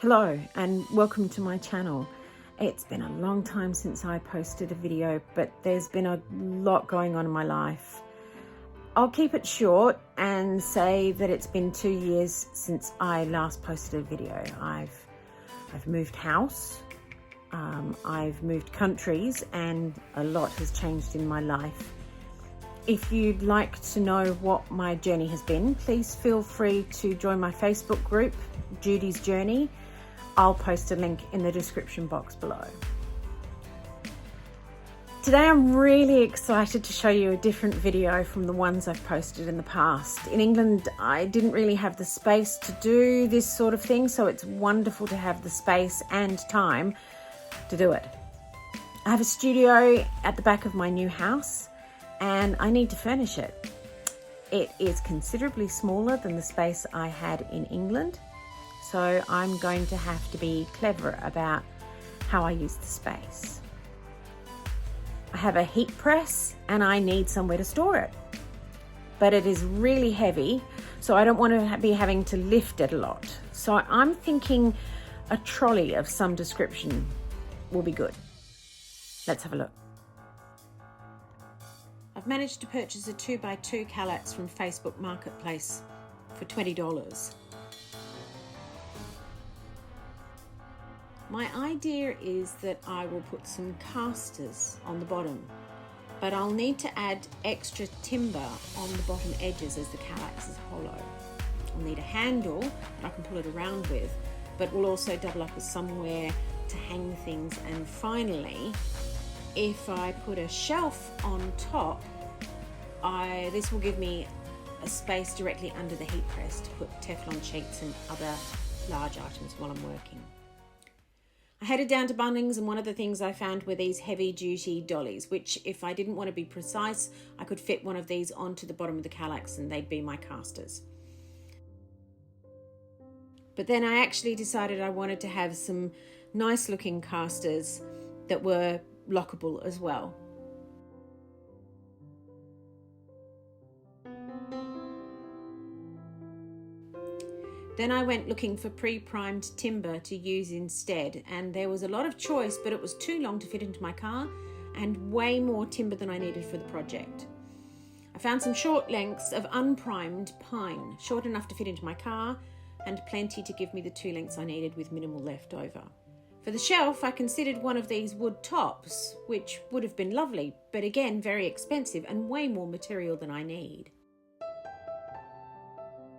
Hello and welcome to my channel. It's been a long time since I posted a video, but there's been a lot going on in my life. I'll keep it short and say that it's been 2 years since I last posted a video. I've moved house, I've moved countries, and a lot has changed in my life. If you'd like to know what my journey has been, please feel free to join my Facebook group, Judy's Journey. I'll post a link in the description box below. Today I'm really excited to show you a different video from the ones I've posted in the past. In England, I didn't really have the space to do this sort of thing, so it's wonderful to have the space and time to do it. I have a studio at the back of my new house and I need to furnish it. It is considerably smaller than the space I had in England, so I'm going to have to be clever about how I use the space. I have a heat press and I need somewhere to store it, but it is really heavy, so I don't want to be having to lift it a lot. So I'm thinking a trolley of some description will be good. Let's have a look. I've managed to purchase a 2x2 Kallax from Facebook Marketplace for $20. My idea is that I will put some casters on the bottom, but I'll need to add extra timber on the bottom edges as the Kallax is hollow. I'll need a handle that I can pull it around with, but will also double up as somewhere to hang things. And finally, if I put a shelf on top, this will give me a space directly under the heat press to put Teflon sheets and other large items while I'm working. I headed down to Bunnings, and one of the things I found were these heavy duty dollies, which, if I didn't want to be precise, I could fit one of these onto the bottom of the Kallax and they'd be my casters. But then I actually decided I wanted to have some nice looking casters that were lockable as well. Then I went looking for pre-primed timber to use instead, and there was a lot of choice, but it was too long to fit into my car and way more timber than I needed for the project. I found some short lengths of unprimed pine, short enough to fit into my car and plenty to give me the 2 lengths I needed with minimal left over. For the shelf, I considered one of these wood tops, which would have been lovely, but again very expensive and way more material than I need.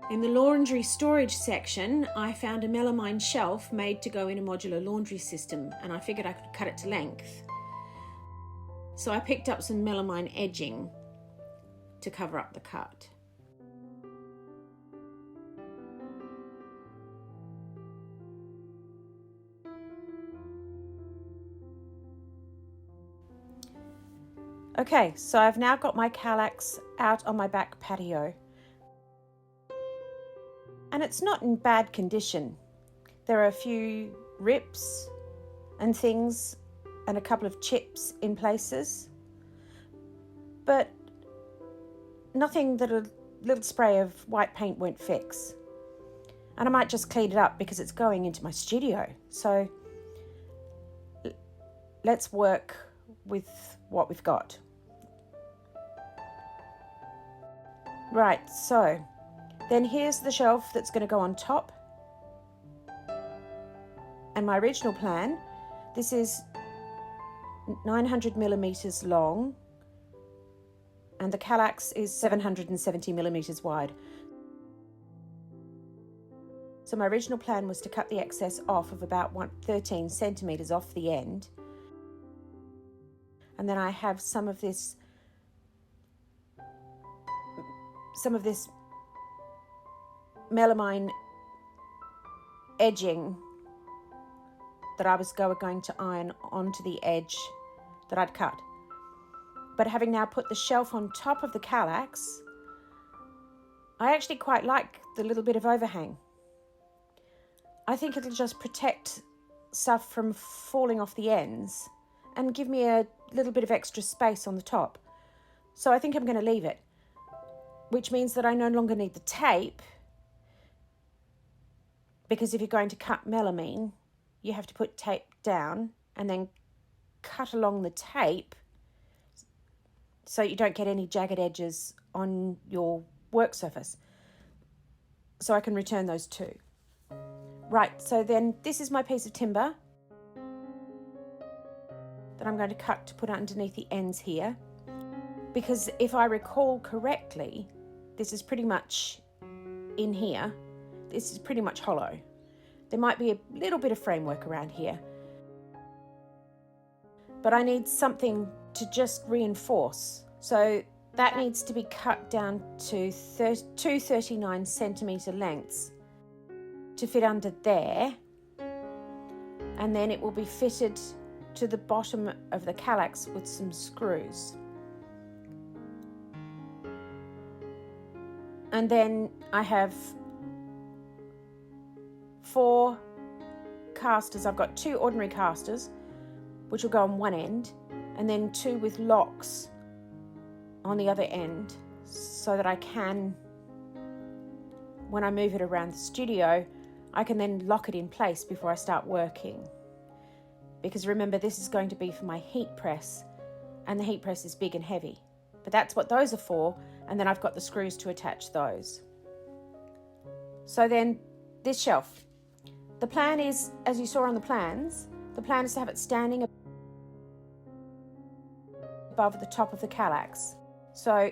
In the laundry storage section, I found a melamine shelf made to go in a modular laundry system, and I figured I could cut it to length. So I picked up some melamine edging to cover up the cut. Okay, so I've now got my Kallax out on my back patio. And it's not in bad condition. There are a few rips and things and a couple of chips in places, but nothing that a little spray of white paint won't fix. And I might just clean it up because it's going into my studio. So let's work with what we've got. Right, so then here's the shelf that's going to go on top. And my original plan, this is 900 millimeters long and the Kallax is 770 millimeters wide. So my original plan was to cut the excess off of about 13 centimeters off the end. And then I have some of this melamine edging that I was going to iron onto the edge that I'd cut. But having now put the shelf on top of the Kallax, I actually quite like the little bit of overhang. I think it'll just protect stuff from falling off the ends and give me a little bit of extra space on the top. So I think I'm going to leave it, which means that I no longer need the tape because if you're going to cut melamine, you have to put tape down and then cut along the tape so you don't get any jagged edges on your work surface. So I can return those too. Right, so then this is my piece of timber that I'm going to cut to put underneath the ends here. Because if I recall correctly, this is pretty much in here. This is pretty much hollow. There might be a little bit of framework around here. But I need something to just reinforce. So that needs to be cut down to 239 centimetre lengths to fit under there. And then it will be fitted to the bottom of the Kallax with some screws. And then I have 4 casters. I've got 2 ordinary casters, which will go on one end, and then 2 with locks on the other end, so that I can, when I move it around the studio, I can then lock it in place before I start working. Because remember, this is going to be for my heat press, and the heat press is big and heavy. But that's what those are for, and then I've got the screws to attach those. So then, this shelf. The plan is, as you saw on the plans, the plan is to have it standing above the top of the Kallax. So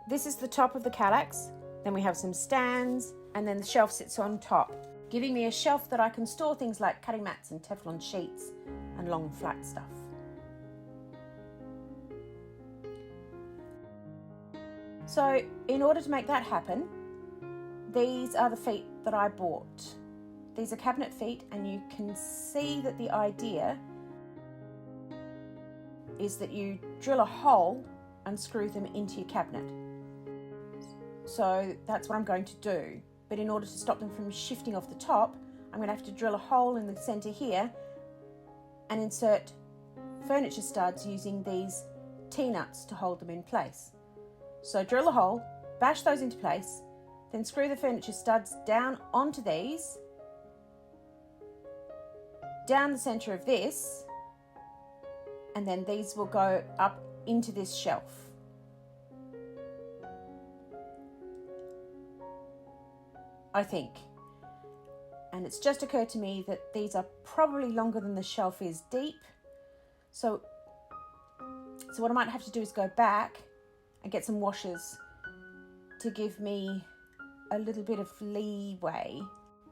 this is the top of the Kallax, then we have some stands, and then the shelf sits on top, giving me a shelf that I can store things like cutting mats and Teflon sheets and long flat stuff. So in order to make that happen, these are the feet that I bought. These are cabinet feet, and you can see that the idea is that you drill a hole and screw them into your cabinet. So that's what I'm going to do. But in order to stop them from shifting off the top, I'm going to have to drill a hole in the centre here and insert furniture studs using these T-nuts to hold them in place. So drill a hole, bash those into place, then screw the furniture studs down onto these, down the centre of this, and then these will go up into this shelf. I think. And it's just occurred to me that these are probably longer than the shelf is deep. So what I might have to do is go back and get some washers to give me a little bit of leeway,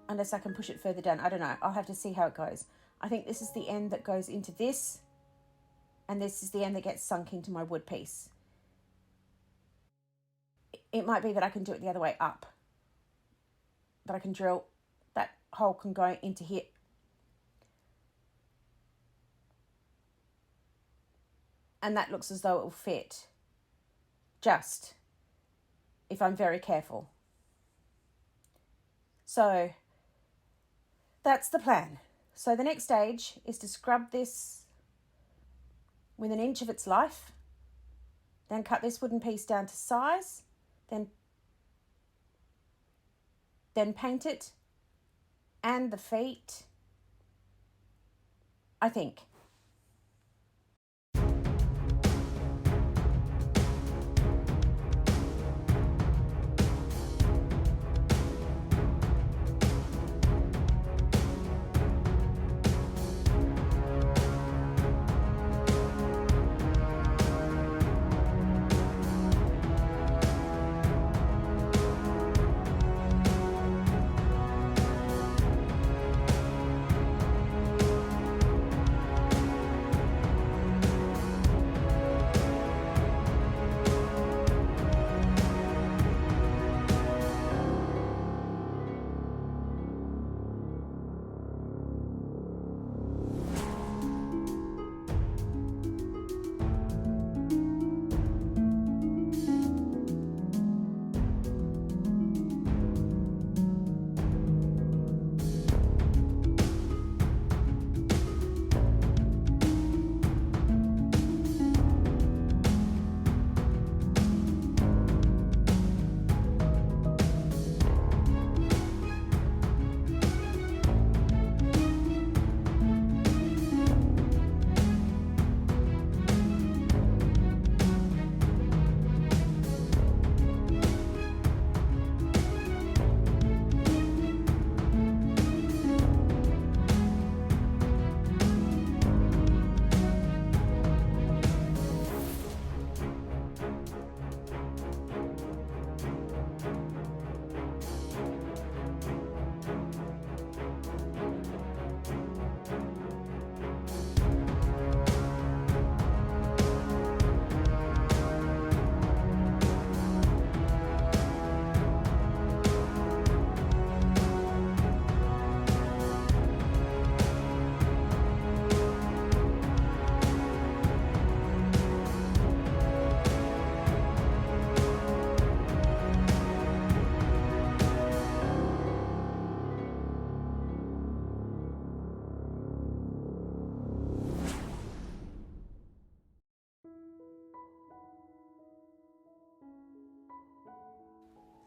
unless I can push it further down. I don't know. I'll have to see how it goes. I think this is the end that goes into this, and this is the end that gets sunk into my wood piece. It might be that I can do it the other way up. That I can drill, that hole can go into here. And that looks as though it will fit, just if I'm very careful. So that's the plan. So the next stage is to scrub this with 1 inch of its life, then cut this wooden piece down to size, then paint it and the feet, I think.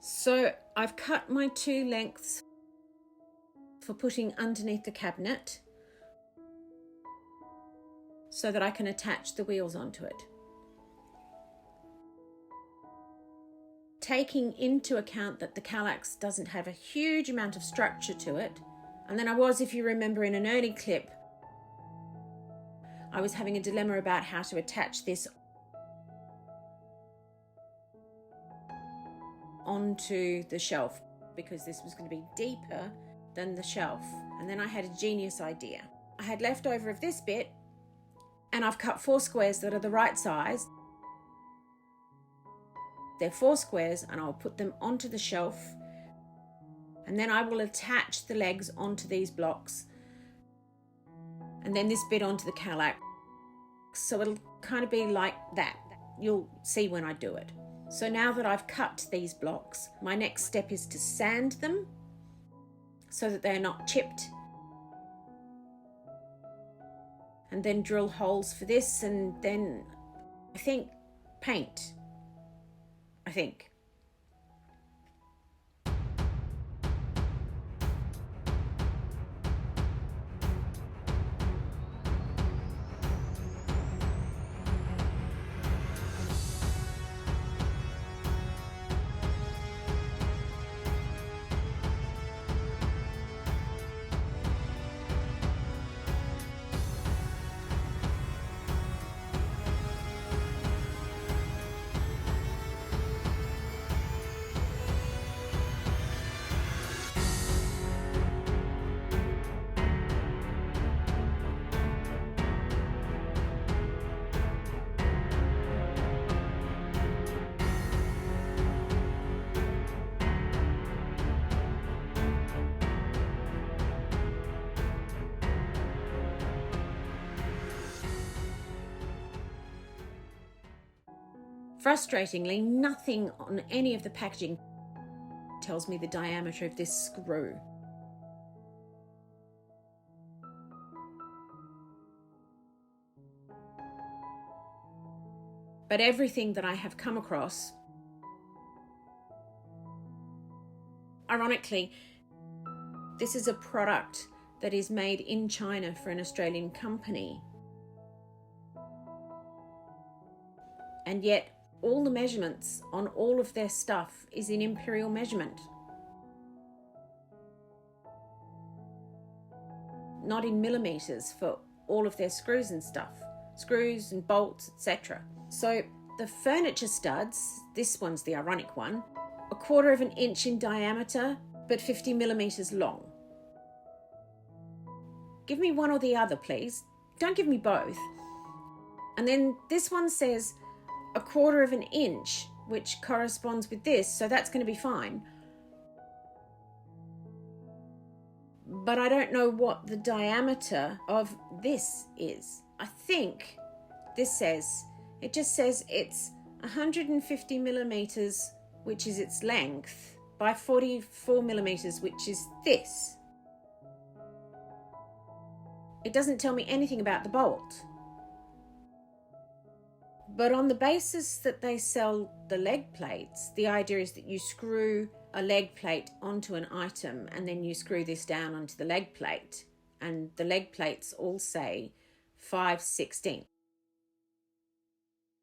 So I've cut my 2 lengths for putting underneath the cabinet so that I can attach the wheels onto it. Taking into account that the Kallax doesn't have a huge amount of structure to it, and then I was, if you remember in an early clip, I was having a dilemma about how to attach this onto the shelf because this was going to be deeper than the shelf. And then I had a genius idea. I had leftover of this bit and I've cut 4 squares that are the right size. They're 4 squares and I'll put them onto the shelf, and then I will attach the legs onto these blocks and then this bit onto the Kallax. So it'll kind of be like that. You'll see when I do it. So now that I've cut these blocks, my next step is to sand them so that they're not chipped, and then drill holes for this, and then I think paint. I think. Frustratingly, nothing on any of the packaging tells me the diameter of this screw. But everything that I have come across, ironically, this is a product that is made in China for an Australian company. And yet all the measurements on all of their stuff is in imperial measurement, not in millimeters for all of their screws and stuff, screws and bolts, etc. So the furniture studs, this one's the ironic one, 1/4 of an inch in diameter, but 50 millimeters long. Give me one or the other, please. Don't give me both. And then this one says 1/4 of an inch, which corresponds with this, so that's going to be fine. But I don't know what the diameter of this is. I think this says, it just says it's 150 millimeters, which is its length, by 44 millimeters, which is this. It doesn't tell me anything about the bolt. But on the basis that they sell the leg plates, the idea is that you screw a leg plate onto an item and then you screw this down onto the leg plate. And the leg plates all say 5/16.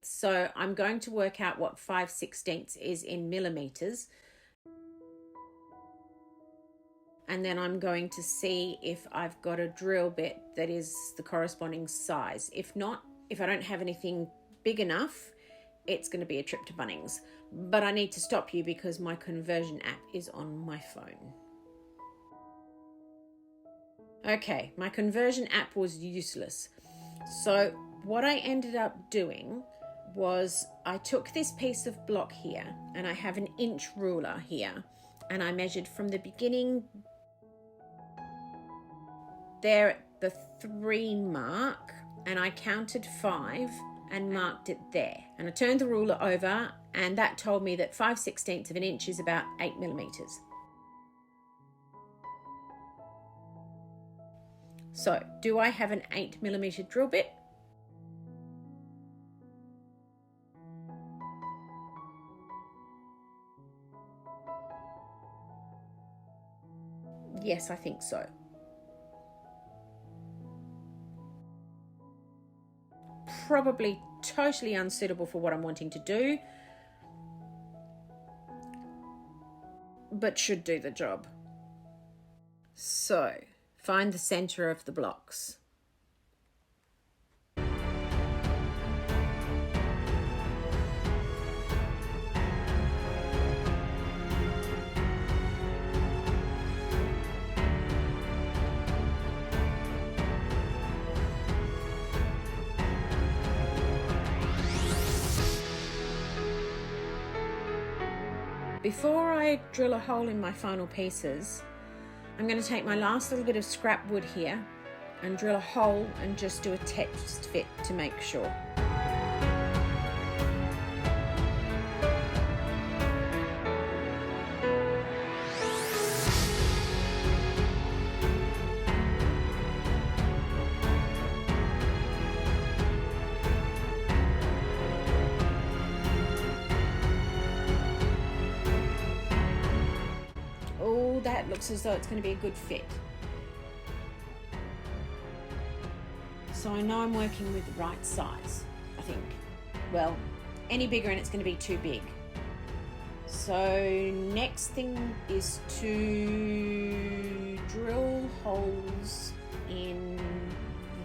So I'm going to work out what 5/16 is in millimeters. And then I'm going to see if I've got a drill bit that is the corresponding size. If not, if I don't have anything big enough, it's going to be a trip to Bunnings. But I need to stop you because my conversion app is on my phone. Okay, my conversion app was useless. So what I ended up doing was I took this piece of block here, and I have an inch ruler here, and I measured from the beginning there at the 3 mark, and I counted 5 and marked it there. And I turned the ruler over, and that told me that 5/16 of an inch is about 8 millimeters. So, do I have an 8 millimeter drill bit? Yes, I think so. Probably totally unsuitable for what I'm wanting to do, but should do the job. So, find the center of the blocks. Before I drill a hole in my final pieces, I'm going to take my last little bit of scrap wood here and drill a hole and just do a test fit to make sure. Oh, that looks as though it's going to be a good fit. So I know I'm working with the right size, I think. Well, any bigger and it's going to be too big. So next thing is to drill holes in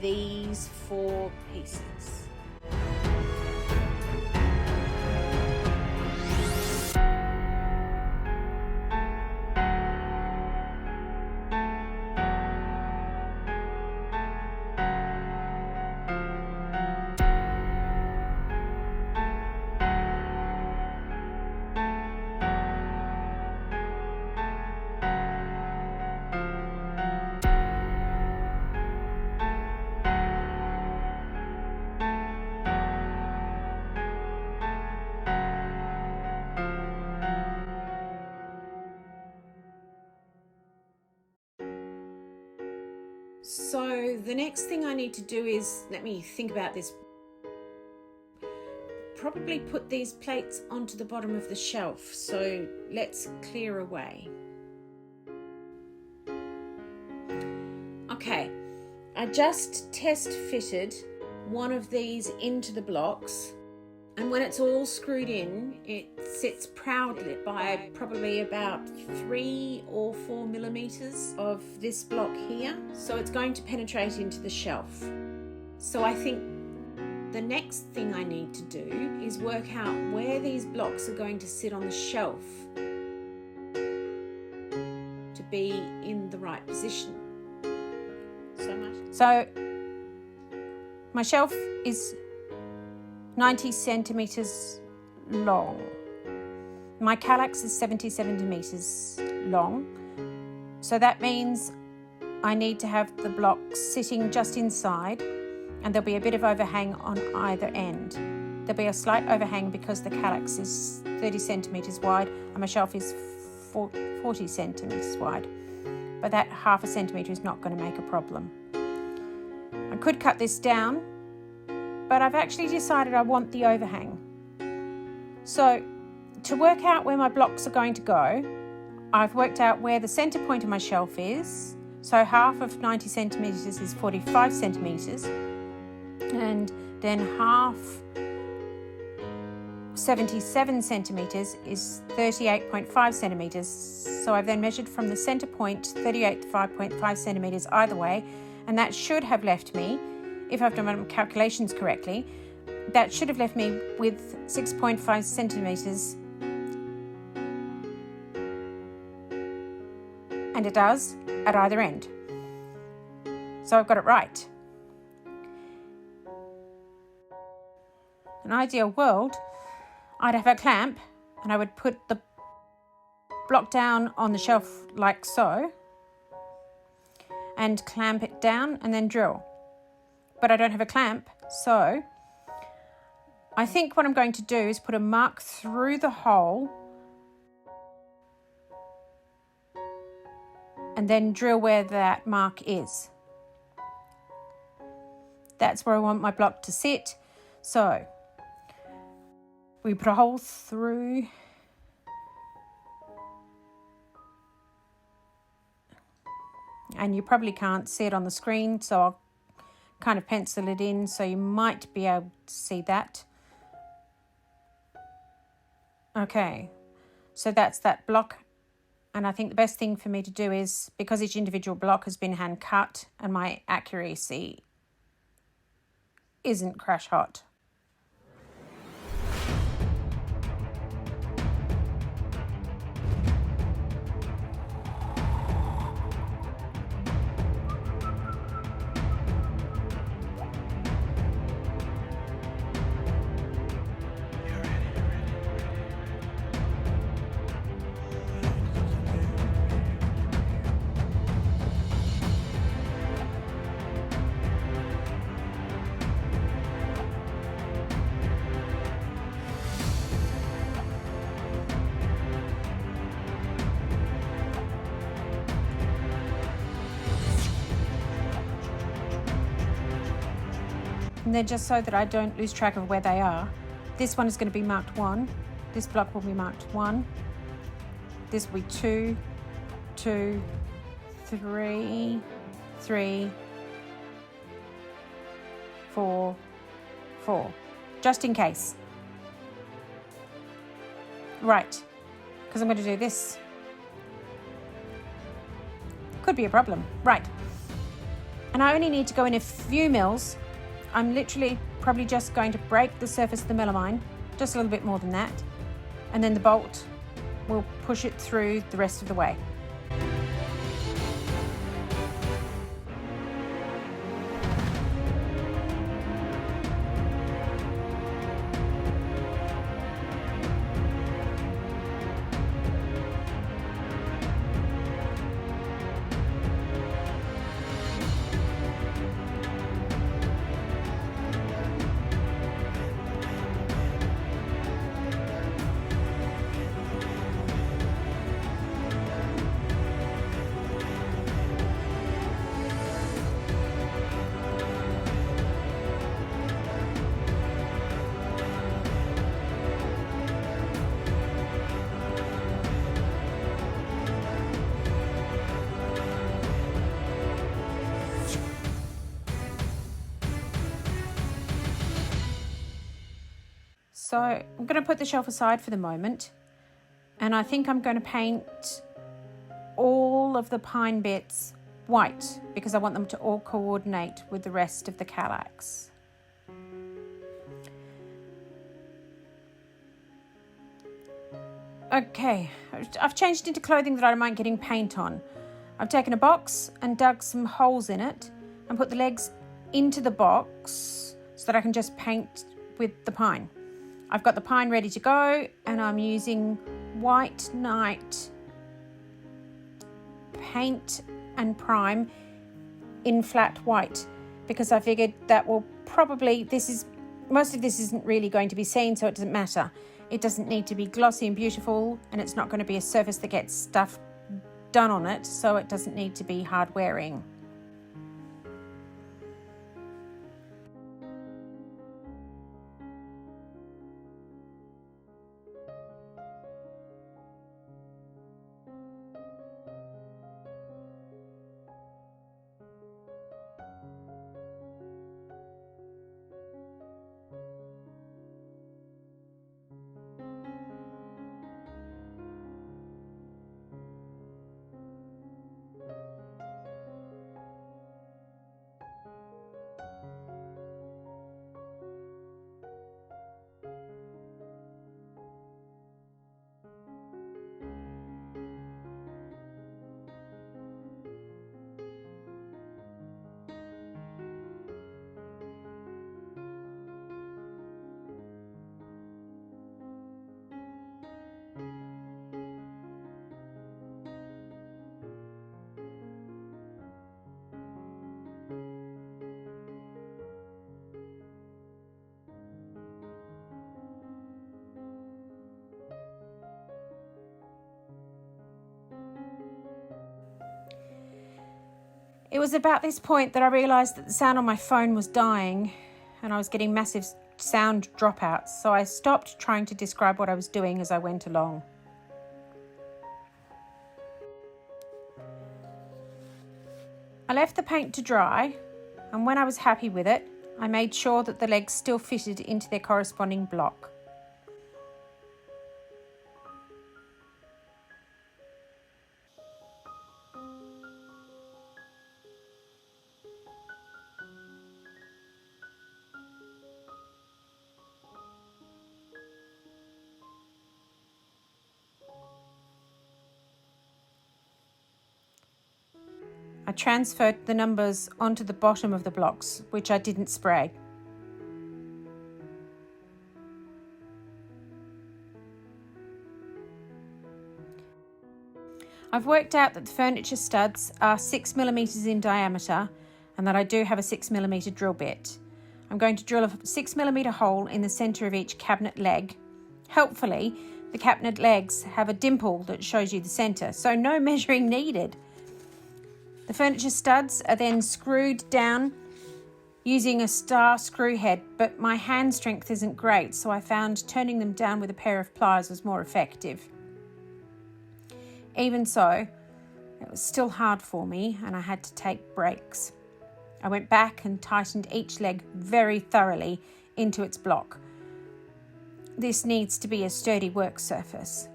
these 4 pieces. So the next thing I need to do is, let me think about this, probably put these plates onto the bottom of the shelf. So let's clear away. Okay, I just test fitted one of these into the blocks, and when it's all screwed in, it sits proudly by probably about 3 or 4 millimeters of this block here. So it's going to penetrate into the shelf. So I think the next thing I need to do is work out where these blocks are going to sit on the shelf to be in the right position. So my shelf is 90 centimeters long. My Kallax is 70 centimeters long. So that means I need to have the blocks sitting just inside, and there'll be a bit of overhang on either end. There'll be a slight overhang because the Kallax is 30 centimeters wide and my shelf is 40 centimeters wide. But that half a centimeter is not going to make a problem. I could cut this down, but I've actually decided I want the overhang. So to work out where my blocks are going to go, I've worked out where the center point of my shelf is. So half of 90 centimeters is 45 centimeters, and then half 77 centimeters is 38.5 centimeters. So I've then measured from the center point 38.5 centimeters either way, and that should have left me, if I've done my calculations correctly, that should have left me with 6.5 centimeters. And it does at either end. So I've got it right. In an ideal world, I'd have a clamp and I would put the block down on the shelf like so and clamp it down and then drill. But I don't have a clamp, so I think what I'm going to do is put a mark through the hole and then drill where that mark is. That's where I want my block to sit. So we put a hole through and you probably can't see it on the screen, so I'll kind of pencil it in so you might be able to see that. Okay, so that's that block, and I think the best thing for me to do is, because each individual block has been hand cut and my accuracy isn't crash hot. And then, just so that I don't lose track of where they are, this one is going to be marked 1, this block will be marked 1, this will be 2, 2, 3, 3, 4, 4, just in case. Right, because I'm going to do this. Could be a problem. Right, and I only need to go in a few mils. I'm literally probably just going to break the surface of the melamine, just a little bit more than that, and then the bolt will push it through the rest of the way. So I'm going to put the shelf aside for the moment, and I think I'm going to paint all of the pine bits white because I want them to all coordinate with the rest of the Kallax. Okay, I've changed into clothing that I don't mind getting paint on. I've taken a box and dug some holes in it and put the legs into the box so that I can just paint with the pine. I've got the pine ready to go, and I'm using White Night paint and prime in flat white because I figured that will probably, most of this isn't really going to be seen, so it doesn't matter. It doesn't need to be glossy and beautiful, and it's not going to be a surface that gets stuff done on it, so it doesn't need to be hard wearing. It was about this point that I realised that the sound on my phone was dying and I was getting massive sound dropouts, so I stopped trying to describe what I was doing as I went along. I left the paint to dry, and when I was happy with it, I made sure that the legs still fitted into their corresponding block. I transferred the numbers onto the bottom of the blocks, which I didn't spray. I've worked out that the furniture studs are 6mm in diameter and that I do have a 6mm drill bit. I'm going to drill a 6mm hole in the centre of each cabinet leg. Helpfully, the cabinet legs have a dimple that shows you the centre, so no measuring needed. The furniture studs are then screwed down using a star screw head, but my hand strength isn't great, so I found turning them down with a pair of pliers was more effective. Even so, it was still hard for me and I had to take breaks. I went back and tightened each leg very thoroughly into its block. This needs to be a sturdy work surface.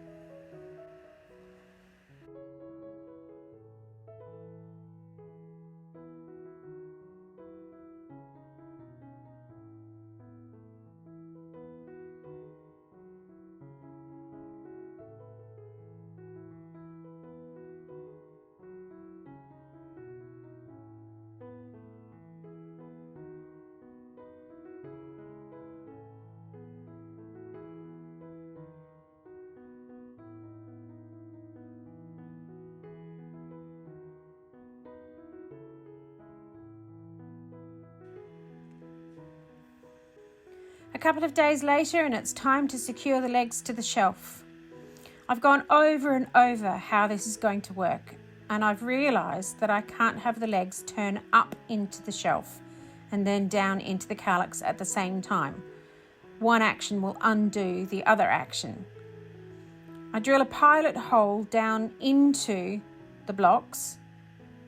A couple of days later and it's time to secure the legs to the shelf. I've gone over and over how this is going to work, and I've realised that I can't have the legs turn up into the shelf and then down into the Kallax at the same time. One action will undo the other action. I drill a pilot hole down into the blocks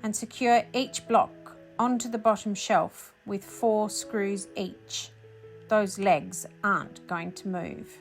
and secure each block onto the bottom shelf with 4 screws each. Those legs aren't going to move.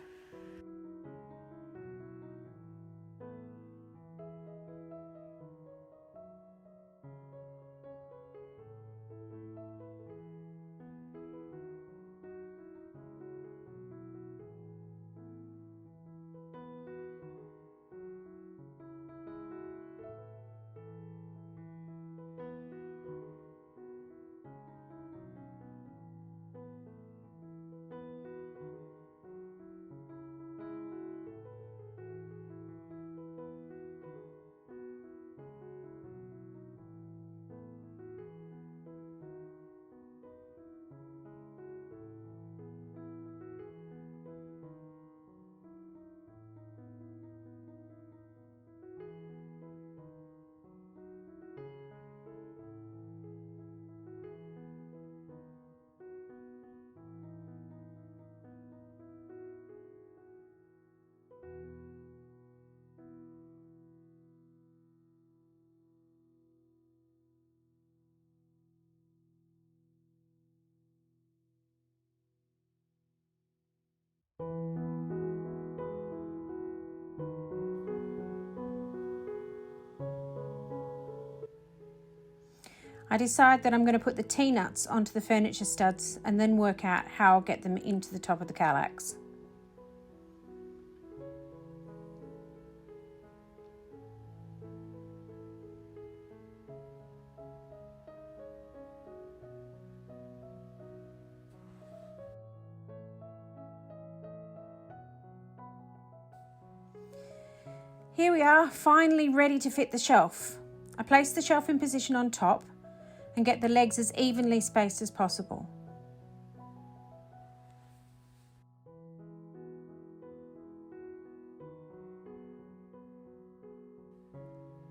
I decide that I'm going to put the T-nuts onto the furniture studs and then work out how I'll get them into the top of the Kallax. Here we are, finally ready to fit the shelf. I place the shelf in position on top and get the legs as evenly spaced as possible.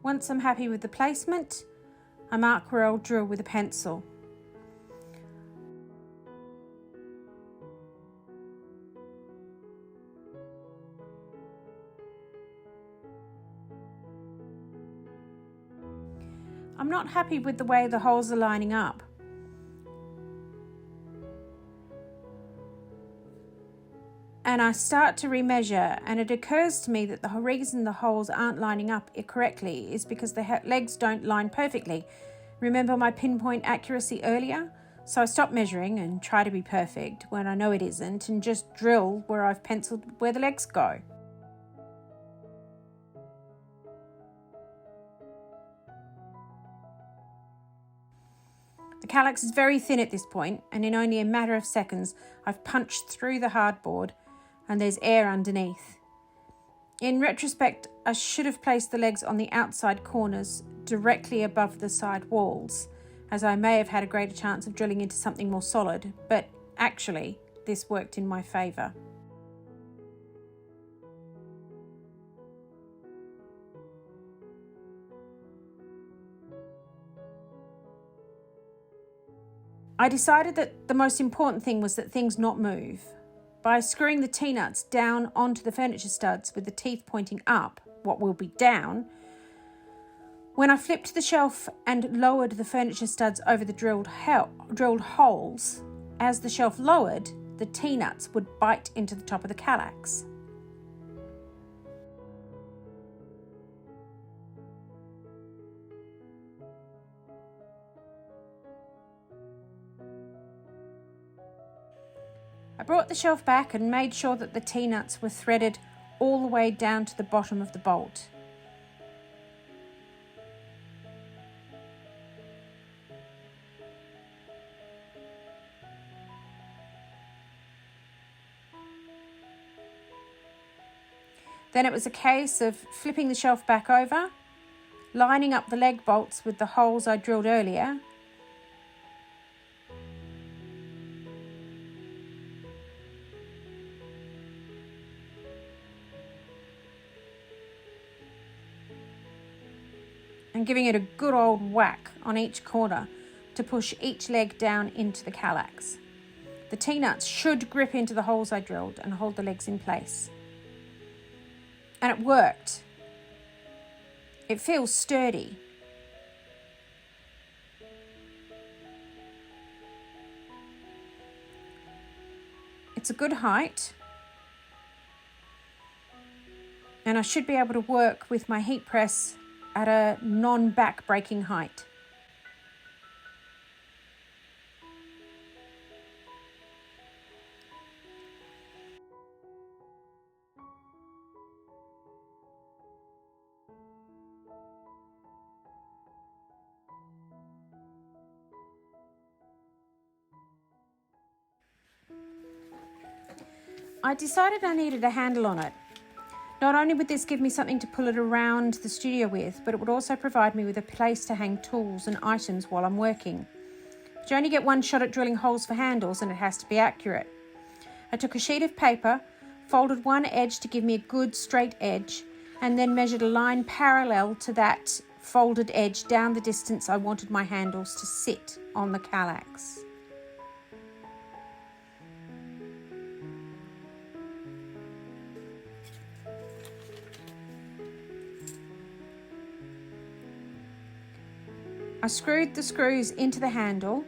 Once I'm happy with the placement, I mark where I'll drill with a pencil. I'm not happy with the way the holes are lining up. And I start to remeasure, and it occurs to me that the reason the holes aren't lining up correctly is because the legs don't line perfectly. Remember my pinpoint accuracy earlier? So I stop measuring and try to be perfect when I know it isn't, and just drill where I've penciled where the legs go. The Kallax is very thin at this point, and in only a matter of seconds I've punched through the hardboard and there's air underneath. In retrospect, I should have placed the legs on the outside corners directly above the side walls, as I may have had a greater chance of drilling into something more solid, but actually this worked in my favour. I decided that the most important thing was that things not move. By screwing the T-nuts down onto the furniture studs with the teeth pointing up, what will be down, when I flipped the shelf and lowered the furniture studs over the drilled holes, as the shelf lowered, the T-nuts would bite into the top of the Kallax. I brought the shelf back and made sure that the T-nuts were threaded all the way down to the bottom of the bolt. Then it was a case of flipping the shelf back over, lining up the leg bolts with the holes I drilled earlier, and giving it a good old whack on each corner to push each leg down into the Kallax. The T-nuts should grip into the holes I drilled and hold the legs in place. And it worked. It feels sturdy. It's a good height, and I should be able to work with my heat press at a non-back breaking height. I decided I needed a handle on it. Not only would this give me something to pull it around the studio with, but it would also provide me with a place to hang tools and items while I'm working. But you only get one shot at drilling holes for handles, and it has to be accurate. I took a sheet of paper, folded one edge to give me a good straight edge, and then measured a line parallel to that folded edge down the distance I wanted my handles to sit on the Kallax. I screwed the screws into the handle,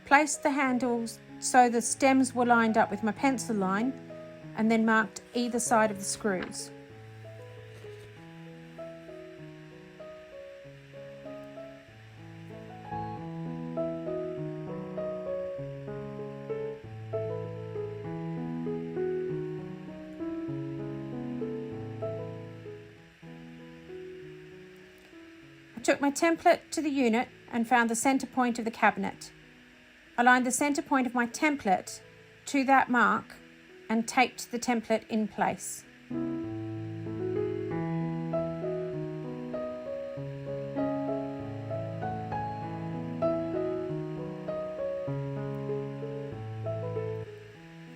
placed the handles so the stems were lined up with my pencil line, and then marked either side of the screws. I took my template to the unit and found the centre point of the cabinet. I lined the centre point of my template to that mark and taped the template in place.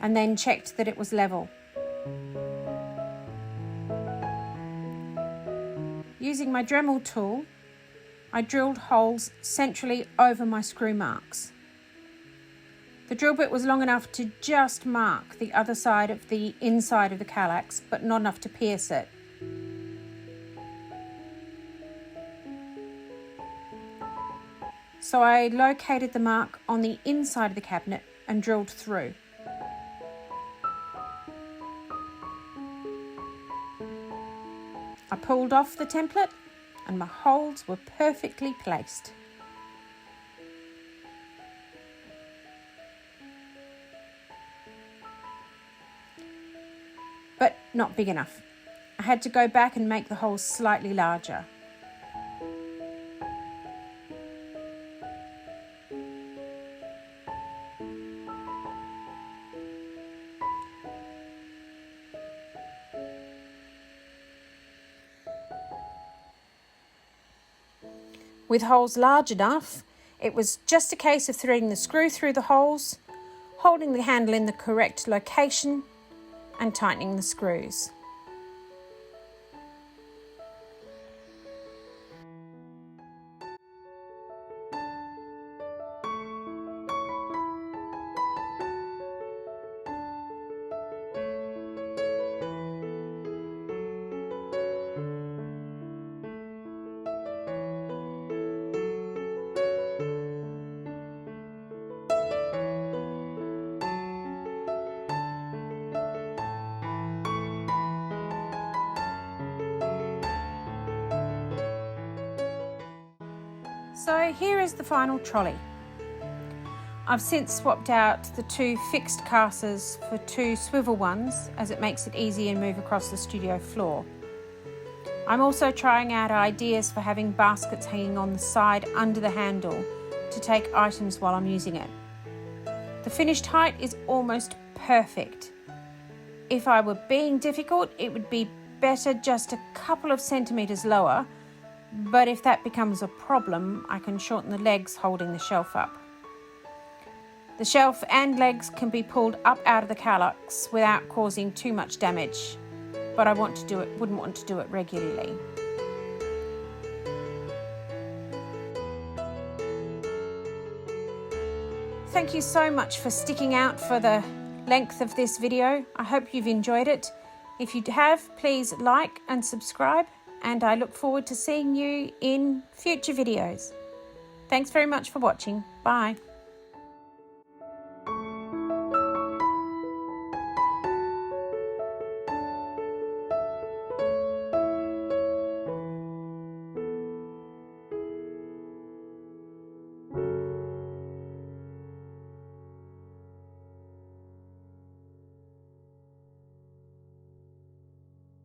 And then checked that it was level. Using my Dremel tool, I drilled holes centrally over my screw marks. The drill bit was long enough to just mark the other side of the inside of the Kallax, but not enough to pierce it. So I located the mark on the inside of the cabinet and drilled through. I pulled off the template and my holes were perfectly placed. But not big enough. I had to go back and make the holes slightly larger. With holes large enough, it was just a case of threading the screw through the holes, holding the handle in the correct location, and tightening the screws. So here is the final trolley. I've since swapped out the 2 fixed casters for 2 swivel ones, as it makes it easier to move across the studio floor. I'm also trying out ideas for having baskets hanging on the side under the handle to take items while I'm using it. The finished height is almost perfect. If I were being difficult, it would be better just a couple of centimetres lower, but if that becomes a problem, I can shorten the legs holding the shelf up. The shelf and legs can be pulled up out of the Kallax without causing too much damage, but I wouldn't want to do it regularly. Thank you so much for sticking out for the length of this video. I hope you've enjoyed it. If you have, please like and subscribe, and I look forward to seeing you in future videos. Thanks very much for watching. Bye.